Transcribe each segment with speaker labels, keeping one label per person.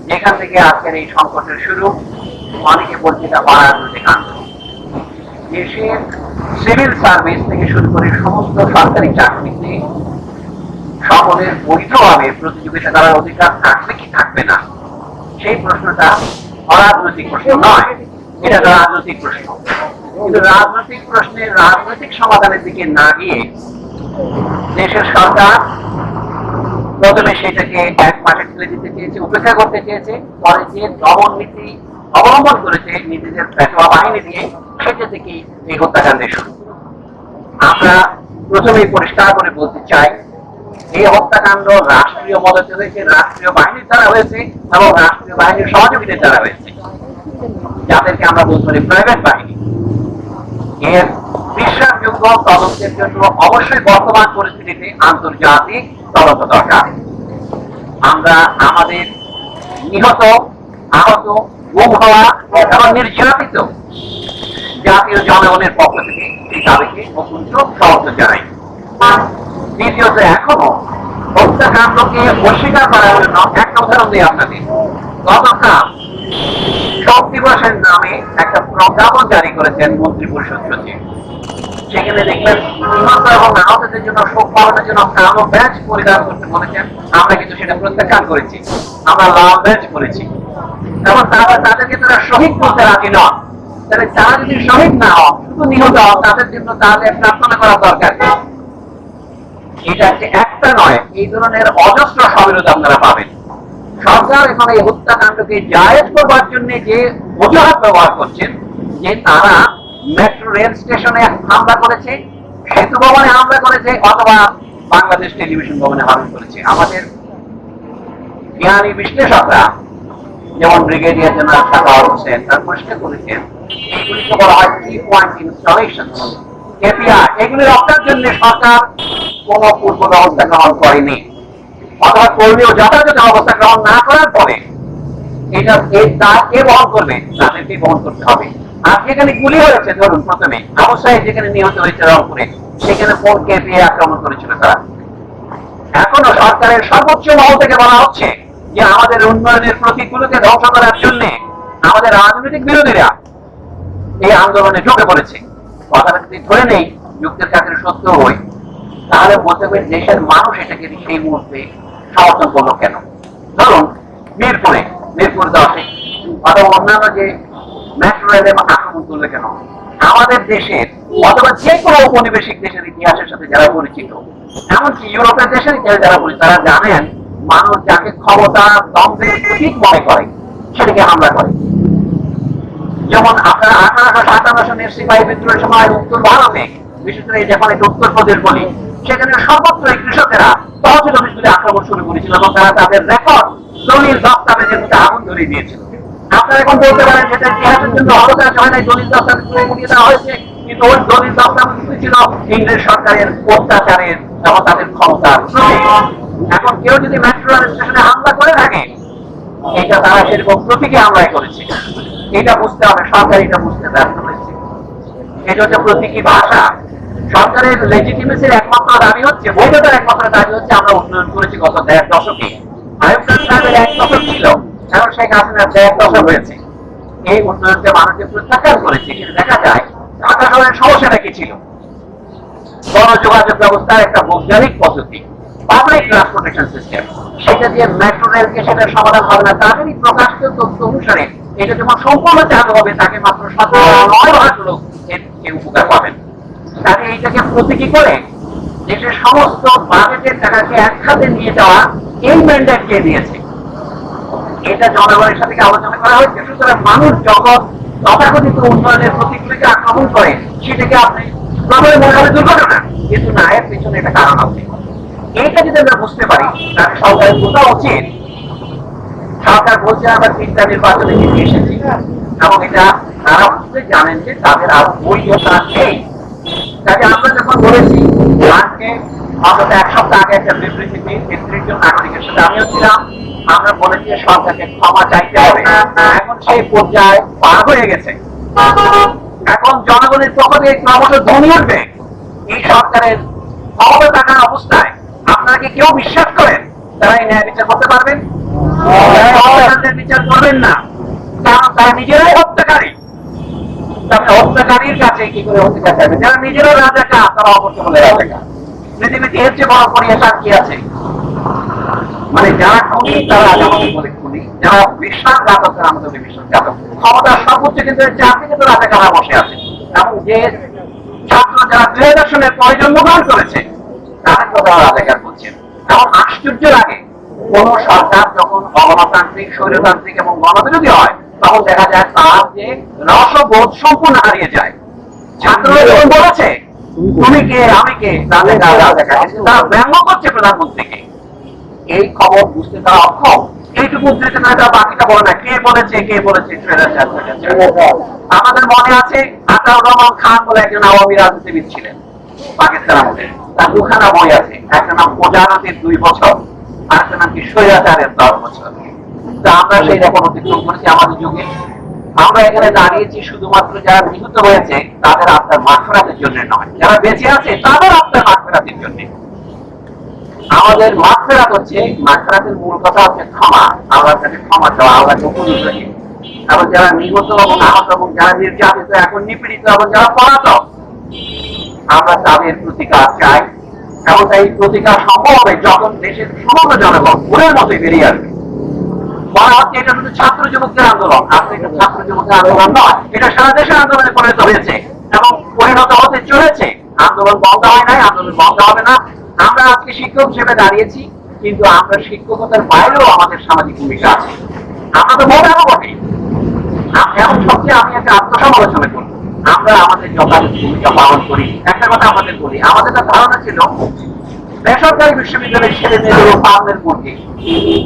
Speaker 1: যেখান থেকে আজকের এই সংকটের শুরু। অনেকে বলছে এটা অরাজনৈতিক আন্দোলন। দেশের সিভিল সার্ভিস থেকে শুরু করে সমস্ত সরকারি চাকরিতে সকলের বৈধভাবে প্রতিযোগিতা করার অধিকার থাকবে কি থাকবে না, সেই প্রশ্নটা অরাজনৈতিক প্রশ্ন নয়, এটা রাজনৈতিক প্রশ্ন। কিন্তু রাজনৈতিক প্রশ্নের রাজনৈতিক সমাধানের দিকে না গিয়ে দেশের সরকার প্রথমে সেটাকে এক পাশে ঠেলে দিতে চেয়েছে, উপেক্ষা করতে চেয়েছে, পরে যে দমন নীতি অবলম্বন করেছে নিজেদের পেটোয়া বাহিনী দিয়ে, সেটা থেকেই এই হত্যাকাণ্ডের শুরু। আমরা প্রথমেই পরিষ্কার করে বলতে চাই, এই হত্যাকাণ্ড রাষ্ট্রীয় মদতে হয়েছে, রাষ্ট্রীয় বাহিনীর দ্বারা হয়েছে এবং রাষ্ট্রীয় বাহিনীর সহযোগিতার দ্বারা হয়েছে, যাদেরকে আমরা বলতে পারি প্রাইভেট বাহিনী। এর বিশ্বাসযোগ্য তদন্তের জন্য অবশ্যই বর্তমান পরিস্থিতিতে আন্তর্জাতিক তদন্ত দরকার। আমরা আমাদের নিহত, আহত, গুম হওয়া এবং নির্যাতিত জাতীয় জনগণের পক্ষ থেকে এই দাবিকে অত্যন্ত সমর্থন জানাই। দ্বিতীয়ত, এখনো হত্যাকাণ্ডকে অস্বীকার করার জন্য একটা উদাহরণ দিই আপনাদের। গতকাল শোক দিবসের নামে একটা প্রজ্ঞাপন জারি করেছেন মন্ত্রী পরিষদ সচিব। সেখানে দেখলেন নিহত এবং আহতদের জন্য শোক পালনের জন্য কালো ব্যাজ পরিধান করতে বলেছেন। আমরা কিন্তু সেটা প্রত্যাখ্যান করেছি, আমরা লাল ব্যাজ করেছি। এবং তাদেরকে তারা শহীদ করতে রাজি নন। তাহলে তারা যদি শহীদ না হন, শুধু নিহত হন, তাদের জন্য তাদের প্রার্থনা করা দরকার। এটা একটা নয়, এই ধরনের অজস্র সবিরোধ আপনারা পাবেন। সরকার এখন এই হত্যাকাণ্ডকে জায়েজ করবার জন্য যে অজুহাত ব্যবহার করছেন, যে তারা মেট্রো রেল স্টেশনে হামলা করেছে, সেতু ভবনে হামলা করেছে, অথবা বাংলাদেশ টেলিভিশন ভবনে হামলা করেছে। আমাদের জ্ঞানী বিশ্লেষকরা যেমন ব্রিগেডিয়ার জেনারেল সাখাওয়াত হোসেন তার পরিষ্কার করেছেন, এগুলিকে বলা হয় কি পয়েন্ট ইনস্টলেশনস, কেপিআর। এগুলি রক্ষার জন্য সরকার কোন পূর্ব ব্যবস্থা গ্রহণ করেনি, অথবা করলেও যথাযথ অবস্থা গ্রহণ না করার পরে এটা কে বহন করবে? তাদেরকে বহন করতে হবে। আর যেখানে গুলি হয়েছে, ধরুন প্রথমে অবস্থায় যেখানে নিহত হয়েছে রংপুরে, সেখানে কোন কেপিএ আক্রমণ করেছিল তারা? এখনো সরকারের সর্বোচ্চ মহল থেকে বলা হচ্ছে যে আমাদের উন্নয়নের প্রতীকগুলোকে ধ্বংস করার জন্য আমাদের রাজনৈতিক বিরোধীরা এই আন্দোলনে ঢুকে পড়েছে। কথাটা যদি ধরে নেই যুক্তির ক্ষেত্রে সত্য হই, তাহলে বলতে হবে দেশের মানুষ এটাকে সেই মুহূর্তে সমর্থন করলো কেন? ধরুন মিরপুর 10-এ অথবা অন্যান্য যে মেট্রো রেলে আক্রমণ করলে কেন? আমাদের দেশের অথবা যে কোনো উপনিবেশিক দেশের ইতিহাসের সাথে যারা পরিচিত, এমনকি ইউরোপের দেশের ইতিহাসে যারা পরিচিত, তারা জানেন মানুষ যাকে ক্ষমতা দম্ভের প্রতীক মনে করে সেটাকে হামলা করে। যেমন আপনারা 1857 সনের সিপাহী বিদ্রোহের সময় উত্তর ভারতে, বিশেষ করে যখন এটা উত্তরপ্রদেশ বলি, সেখানে সর্বত্র কৃষকেরা তহসিল অফিসগুলি আক্রমণ শুরু করেছিল এবং তারা তাদের রেকর্ড দলিল দস্তাবেজের মধ্যে আগুন ধরিয়ে দিয়েছিল। আপনারা এখন বলতে পারেন সেটা ইতিহাসের জন্য হলোকাস্ট হয় নাই, দলিল দস্তাবেজ গুলিয়ে দেওয়া হয়েছে, কিন্তু ওই দলিল দস্তাবেজ ছিল ইংরেজ সরকারের অত্যাচারের এবং তাদের ক্ষমতার প্রতীক। এখন কেউ যদি মেট্রো রেল স্টেশনে হামলা করে থাকে, এটা তারা সেরকম প্রতীকে হামলায় করেছে। এটা বুঝতে হবে, সরকার এটা বুঝতে ব্যর্থ হয়েছে। এটা হচ্ছে প্রতীকী ভাষা। সরকারের লেজিটিমেসির একমাত্র দাবি হচ্ছে, বৈধতার একমাত্র দাবি হচ্ছে আমরা উন্নয়ন করেছি গত 1.5 দশকে। আইয়ুব খান সাহেবের 1 দশক ছিল, এখন শেখ হাসিনার 1.5 দশক হয়েছে। এই উন্নয়নকে মানুষ যে প্রত্যাখ্যান করেছে, সেটা দেখা যায়। ঢাকা শহরের সমস্যাটা কি ছিল? গণযোগাযোগ ব্যবস্থার একটা বৈজ্ঞানিক পদ্ধতি, পাবলিক ট্রান্সপোর্টেশন সিস্টেম, সেটা দিয়ে মেট্রো রেলকে সেটার সমাধান হবে না। তাদেরই প্রকাশিত তথ্য অনুসারে এটা যেমন সম্পূর্ণ চালু হবে, তাকে মাত্র 9 লোক এর উপকার পাবেন। তাকে এইটাকে প্রতীকী করে দেশের সমস্ত বাজেটের টাকাকে এক খাতে নিয়ে যাওয়া, এই ম্যান্ডেট কে দিয়েছে? এটা জনগণের সাথে আলোচনা করা হয়েছে। সুতরাং মানুষ যখন তথাকথিত উন্নয়নের প্রতীকগুলিকে আক্রমণ করে, সেটাকে আপনি প্রবলে মনে হবে দুর্ঘটনা, কিন্তু না, এর পিছনে একটা কারণ আছে। এইটা যদি আমরা বুঝতে পারি, তাহলে সরকারের বোঝা উচিত। সরকার বলছে আমরা 3টা নির্বাচনে জিতে এসেছি, এবং এটা তারা জানেন যে তাদের আর বৈধতা নেই। কাজে আমরা যখন বলেছি, আজকে অন্তত 1 সপ্তাহ আগে একটা বিবৃতিতে 33 জন নাগরিকের সাথে আমিও ছিলাম, আমরা বলেছি সরকারকে ক্ষমা চাইতে হবে। এখন সেই পর্যায়ে পার হয়ে গেছে। এখন জনগণের পক্ষ থেকে ক্রমশ ধ্বনি উঠবে। এই সরকারের ক্ষমতা থাকার অবস্থায় আপনারা কি কেউ বিশ্বাস করেন তারা এই ন্যায় বিচার করতে পারবেন? পারবেন না, কারণ তারা নিজেরাই হত্যাকারী। তবে হত্যাকারীর কাছে কি করে অধিকার চাইবে? যারা নিজেরা রাজাকার তারা অপরকে বলে রাজাকার। পৃথিবীতে এর চেয়ে বড় পরিহাস কি আছে? মানে যারা খুনি তারা আমাদের বলে খুনি, যারা বিশ্বাসঘাতক তারা আমাদের বিশ্বাসঘাতক। ক্ষমতার সর্বোচ্চ কিন্তু চাকরি কিন্তু রাজাকাররা বসে আছে। এবং যে ছাত্র যারা 2000 সনের পরে জন্মগ্রহণ করেছে তাদের কথা রাজাকার বলছেন। এবং আশ্চর্য লাগে কোন সরকার যখন অগণতান্ত্রিক, স্বৈরতান্ত্রিক এবং গণবিরোধী হয় তখন দেখা যায় তার যে রসবোধ সম্পূর্ণ হারিয়ে যায়। ছাত্ররা যখন বলেছে তুমি কে আমি কে, তাদের তারা ব্যঙ্গ করছে প্রধানমন্ত্রীকে। এই খবর বুঝতে তারা অক্ষম। এইটুকু উদ্ধৃত করে তারা বাকিটা বলে না কে বলেছে কে বলেছে। আমাদের মনে আছে আতাউর রহমান খান বলে একজন আওয়ামী রাজনীতিবিদ ছিলেন পাকিস্তান আমলে, তার দুখানা বই আছে, একটা নাম প্রজানতির 2 বছর, আর একটা নাম কি স্বৈরাচারের 10 বছর। তা আমরা সেই রকম অতিক্রম করেছি আমাদের যুগে। আমরা এখানে দাঁড়িয়েছি শুধুমাত্র যারা নিহত হয়েছে তাদের আত্মার মাগফিরাতের জন্য নয়, যারা বেঁচে আছে তাদের আত্মার মাগফিরাতের জন্য। আমাদের মাগফিরাত হচ্ছে, মাগফিরাতের মূল কথা হচ্ছে ক্ষমা, আল্লাহর কাছে ক্ষমা চাওয়া, আল্লাহকে উপযুক্ত রাখে। এবং যারা নিহত এবং আহত এবং যারা নির্যাতিত এখন নিপীড়িত এবং যারা পলাতক, আমরা তাদের প্রতিকার চাই। এবং এই প্রতিকার সম্ভব হবে যখন দেশের সমগ্র জনগণ ভোরের মতোই বেরিয়ে আসবে। বলা হচ্ছে এটা শুধু ছাত্র যুবকদের আন্দোলন, আসলে এটা ছাত্র যুবকদের আন্দোলন নয়, এটা সারা দেশের আন্দোলনে পরিণত হয়েছে এবং পরিণত হতে চলেছে। আন্দোলন বন্ধ হয় নাই, আন্দোলন বন্ধ হবে না। আমরা আজকে শিক্ষক হিসেবে দাঁড়িয়েছি, কিন্তু আমরা শিক্ষকতার বাইরেও আমাদের সামাজিক ভূমিকা আছে। আমরা তো বলবো বটে। এবং সবচেয়ে আমি একটা আত্মসমালোচনা করি, আমরা আমাদের যথাযথ ভূমিকা পালন করি। একটা কথা আমাদের বলি, আমাদের একটা ধারণা ছিল বেসরকারি বিশ্ববিদ্যালয়ের ছেলে মেয়েদের পালনের মধ্যে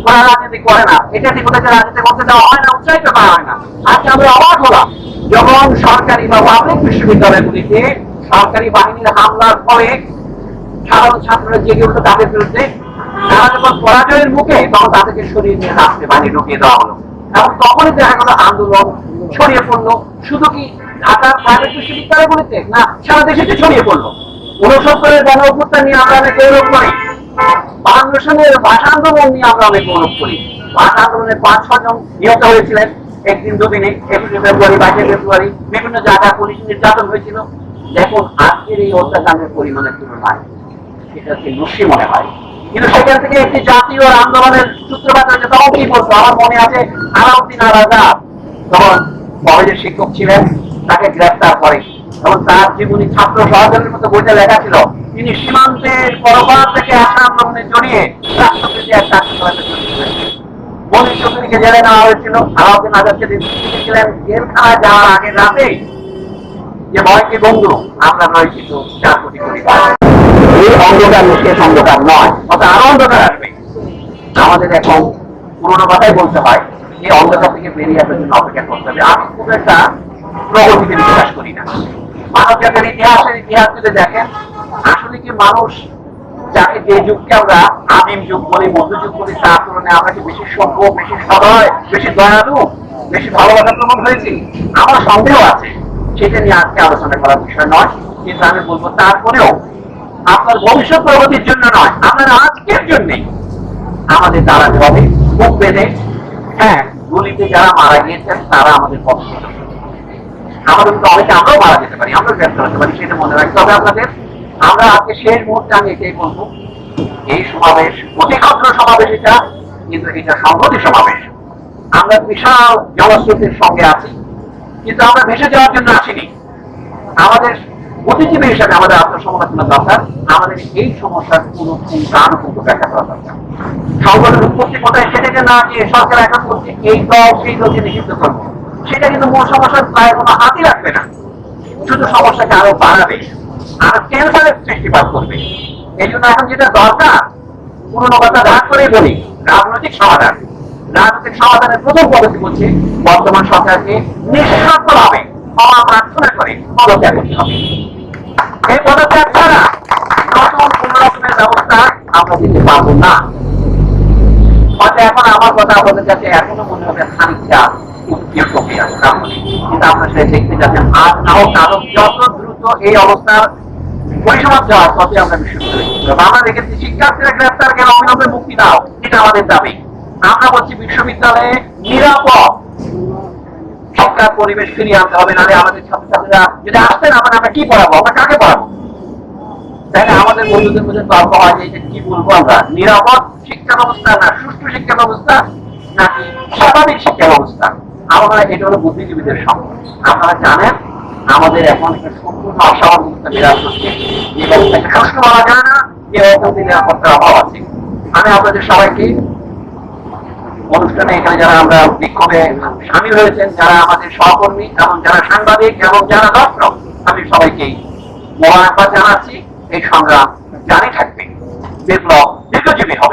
Speaker 1: ওরা রাজনীতি করে না, এটা ঠিক ওদেরকে রাজনীতি করতে দেওয়া হয় না, উৎসাহিত করা হয় না। আজকে আমরা অবাক হলাম যখন সরকারি বা পাবলিক বিশ্ববিদ্যালয়গুলিতে সরকারি বাহিনীর হামলার ফলে সাধারণ ছাত্ররা জেগে উঠলো তাদের বিরুদ্ধে। তারা যখন পরাজয়ের মুখে তখন তাদেরকে সরিয়ে নিয়ে রাষ্ট্রে বাহিনী ঢুকিয়ে দেওয়া হলো। এবং তখনই দেখা গেল আন্দোলন ছড়িয়ে পড়লো। শুধু কি ঢাকার প্রাইভেট বিশ্ববিদ্যালয়গুলিতে না, সারা দেশে ছড়িয়ে পড়লো। 69-এর গণ অভ্যুত্থান নিয়ে আমরা অনেক গৌরব করি, 52 সনের ভাষা আন্দোলন নিয়ে আমরা অনেক গৌরব করি। ভাষা আন্দোলনে 5-6 জন নিহত হয়েছিলেন একদিন দুদিনে, 21 ফেব্রুয়ারি 22 ফেব্রুয়ারি বিভিন্ন জায়গায় পুলিশ নির্যাতন হয়েছিল। দেখুন আজকের এই হত্যাকাণ্ডের পরিমাণের তুলনায় সেটা হচ্ছে নস্যি মনে হয়, কিন্তু সেখান থেকে একটি জাতীয় আন্দোলনের সূত্রপাত হয়েছে। তখন কি বলতো আমার মনে আছে, আলাউদ্দিন আল আজাদ তখন কলেজের শিক্ষক ছিলেন, তাকে গ্রেফতার করে এবং তার জীবনী ছাত্র সহযোগের মতো বইতে লেখা ছিল তিনি সীমান্তের পরপার থেকে আসা আন্দোলনে জড়িয়ে রাষ্ট্রপতি এক চৌধুরীকে জেলে নেওয়া হয়েছিল। আলাউদ্দিন আজাদকে ছিলেন জেলখানায় যাওয়ার আগের রাতে যে ভয়কে বন্ধু আমরা রয়েছি তো 4 কোটি কোটি। এই অন্ধকার শেষ অন্ধকার নয়, অর্থাৎ আরো অন্ধকার আসবে। আমাদের এখন পুরোনো কথাই বলতে হয়, এই অন্ধকার থেকে বেরিয়ে আসার জন্য অপেক্ষা করতে হবে। আমি খুব একটা প্রগতিতে বিশ্বাস করি না। মানব জাতির ইতিহাস যদি দেখেন, আসলে কি মানুষ যাকে যে যুগকে আমরা আদিম যুগ বলি, মধ্যযুগ বলি, তার তুলনায় আমরা কি বেশি সভ্য, বেশি সদয়, বেশি দয়ালু, বেশি ভালোবাসা প্রমাণ হয়েছি? আমার সন্দেহ আছে। সেটা নিয়ে আজকে আলোচনা করার বিষয় নয়, কিন্তু আমি বলবো তারপরেও আপনার ভবিষ্যৎ প্রগতির জন্য নয়, আপনার আজকের জন্য আমাদের দাঁড়াতে হবে মুখ বেঁধে। হ্যাঁ, গুলিতে যারা মারা গিয়েছেন তারা আমাদের পথ, আমাদের কিন্তু অনেকে আমরাও মারা যেতে পারি, আমরা গ্রেফতার হতে পারি, সেটা মনে রাখতে হবে আপনাদের। আমরা আজকে শেষ মুহূর্তে আমি এটাই বলবো, এই সমাবেশ অতি ক্ষুদ্র সমাবেশ, এটা কিন্তু এটা সংহতি সমাবেশ। আমরা বিশাল জনস্রোতের সঙ্গে আছি, কিন্তু আমরা ভেসে যাওয়ার জন্য আসিনি। আমাদের বুদ্ধিজীবী হিসাবে আমাদের আত্মসমালোচনা দরকার, আমাদের এই সমস্যার পুরো পুঙ্খানুপুঙ্খ ব্যাখ্যা করা দরকার। সংগঠনের উৎপত্তি কোথায় সেটাকে না দিয়ে সরকার এখন করছে এই দল সেই দলকে নিষিদ্ধ করবো, সেটা কিন্তু মূল সমস্যার প্রায় কোনো হাতই রাখবে না, শুধু সমস্যাকে আরো বাড়াবে, আরো ক্যান্সারের সৃষ্টিপাত করবে। এই জন্য এখন যেটা দরকার, পুরোনো কথা ভাগ করে বলি, রাজনৈতিক সমাধান। রাজনৈতিক সমাধানের প্রথম পদ্ধতি হচ্ছে বর্তমান সরকারকে নিঃস্বার্থভাবে ক্ষমা প্রার্থনা করে পদত্যাগ করতে হবে। এই পদত্যাগ ছাড়া নতুন কোন রকমের ব্যবস্থা আমরা দিতে পারবো না। হয়তো এখন আমার কথা আপনাদের কাছে এখনো মনে হবে খানিকটা কিন্তু আপনার সেটা দেখতে যাচ্ছেন আজ না হোক আরো যত দ্রুত এই অবস্থার পরিসমাপ্তি হওয়ার তবে আমরা বিশ্ববিদ্যালয় আমরা দেখেছি শিক্ষার্থীরা গ্রেফতার কেন অবিলম্বে মুক্তি দাও, এটা আমাদের দাবি। আমরা বলছি বিশ্ববিদ্যালয়ে নিরাপদ শিক্ষার পরিবেশ ফিরিয়ে আনতে হবে, নাহলে আমাদের ছাত্রছাত্রীরা যদি আসতে না পারে আমরা কি পড়াবো, আমরা কাকে পড়াবো? তাহলে আমাদের বন্ধুদের মধ্যে তর্ক হয় যে এটা কি বলবো আমরা, নিরাপদ শিক্ষা ব্যবস্থা না সুষ্ঠু শিক্ষা ব্যবস্থা নাকি স্বাভাবিক শিক্ষা ব্যবস্থা? আমরা এটা হলো বুদ্ধিজীবীদের সম্পদ। আপনারা জানেন আমাদের এখন একটা সম্পূর্ণ অস্বাভাবিক বিরাজ করছে, যে ব্যবস্থাকে সুষ্ঠু বলা যায় না, যে ব্যবস্থাতে নিরাপত্তার অভাব আছে। আমি আপনাদের সবাইকে অনুষ্ঠানে এখানে যারা আমরা বিক্ষোভে সামিল হয়েছেন, যারা আমাদের সহকর্মী এবং যারা সাংবাদিক এবং যারা দর্শক, আমি সবাইকেই মোবারকবাদ জানাচ্ছি। এই সংগ্রাম জারি থাকবে, বিপ্লব দীর্ঘজীবী হবে।